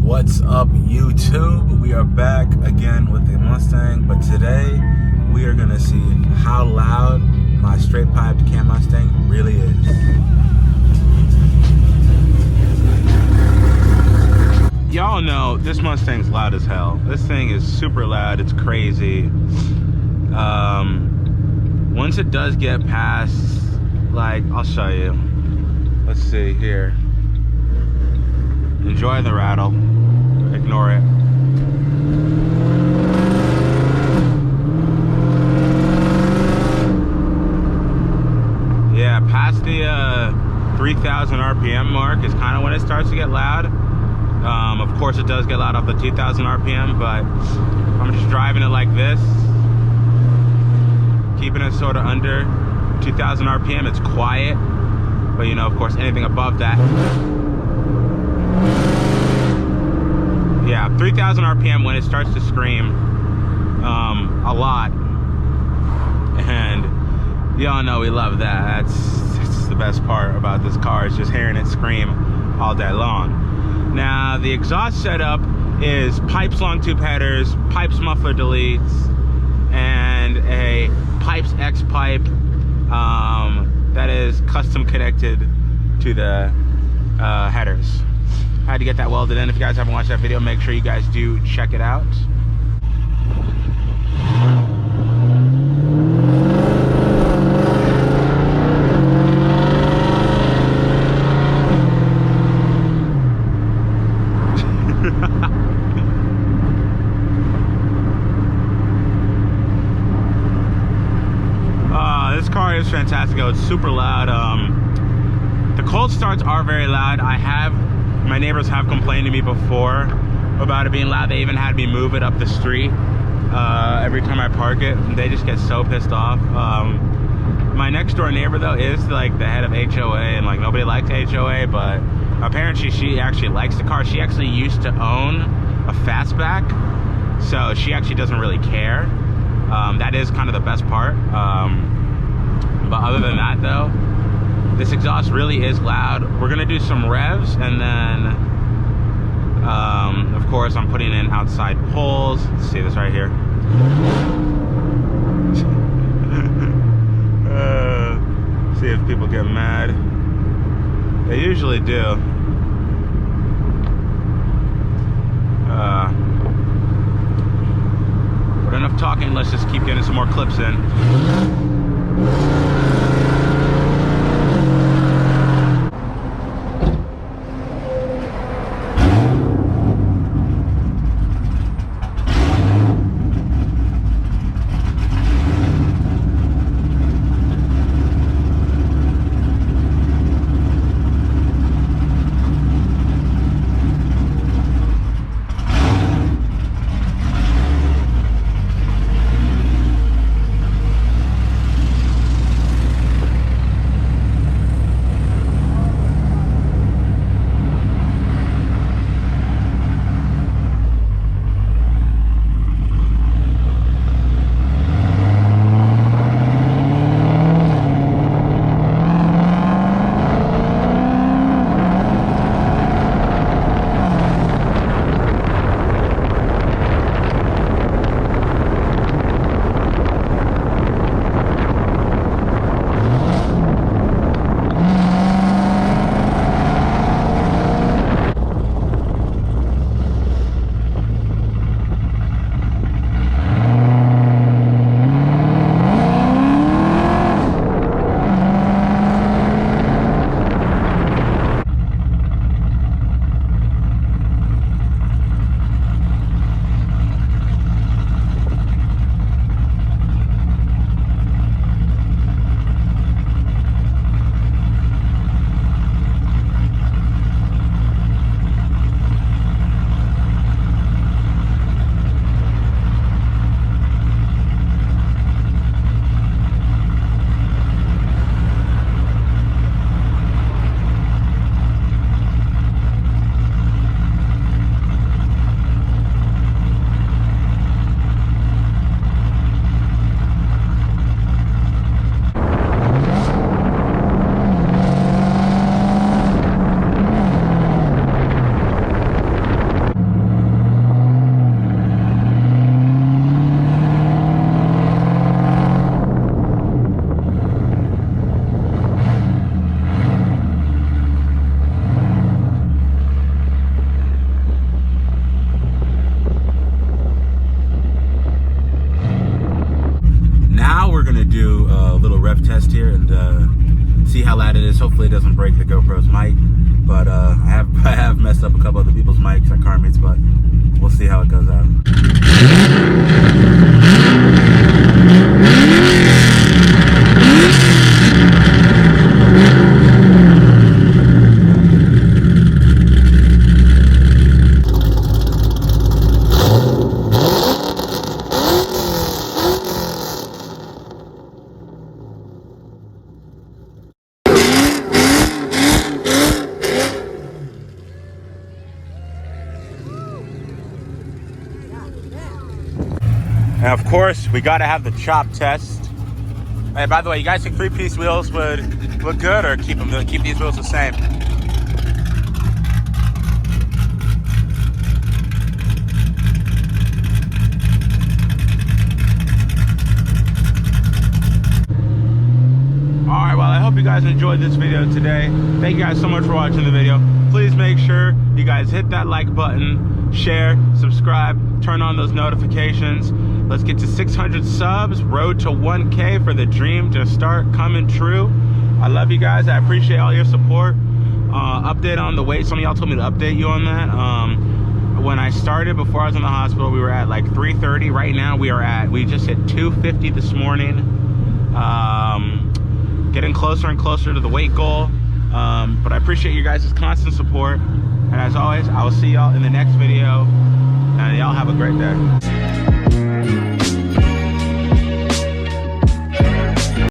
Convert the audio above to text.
What's up, YouTube? We are back again with the Mustang, but today we are gonna see how loud my straight piped cam Mustang really is. Y'all know this Mustang's loud as hell. This thing is super loud. It's crazy. Once it does get past, like, I'll show you. Let's see here. Enjoy the rattle. Ignore it. Yeah, past the 3,000 RPM mark is kind of when it starts to get loud. Of course, it does get loud off the 2,000 RPM, but I'm just driving it like this, keeping it sort of under 2,000 RPM. It's quiet, but you know, of course, anything above that. Yeah, 3,000 RPM when it starts to scream a lot, and y'all know we love that. That's the best part about this car, is just hearing it scream all day long. Now, the exhaust setup is Pypes long tube headers, Pypes muffler deletes, and a Pypes X pipe that is custom connected to the headers. I had to get that welded in. If you guys haven't watched that video, make sure you guys do check it out. This car is fantastic. It's super loud. The cold starts are very loud. My neighbors have complained to me before about it being loud. They even had me move it up the street every time I park it. They just get so pissed off. My next door neighbor though is like the head of HOA, and like nobody likes HOA, but apparently she actually likes the car. She actually used to own a fastback, so she actually doesn't really care. That is kind of the best part. But other than that though, this exhaust really is loud. We're gonna do some revs, and then of course I'm putting in outside pulls. Let's see this right here. See if people get mad. They usually do. But enough talking, let's just keep getting some more clips in. break the GoPro's mic, but I have messed up a couple other people's mics at car meets, but we'll see how it goes out. And of course, we gotta have the chop test. Hey, by the way, you guys think 3-piece wheels would look good, or keep these wheels the same? All right, well, I hope you guys enjoyed this video today. Thank you guys so much for watching the video. Please make sure you guys hit that like button, share, subscribe, turn on those notifications. Let's get to 600 subs, road to 1K for the dream to start coming true. I love you guys. I appreciate all your support. Update on the weight. Some of y'all told me to update you on that. When I started, before I was in the hospital, we were at like 330. Right now, we just hit 250 this morning. Getting closer and closer to the weight goal. But I appreciate you guys' constant support. And as always, I will see y'all in the next video. And y'all have a great day.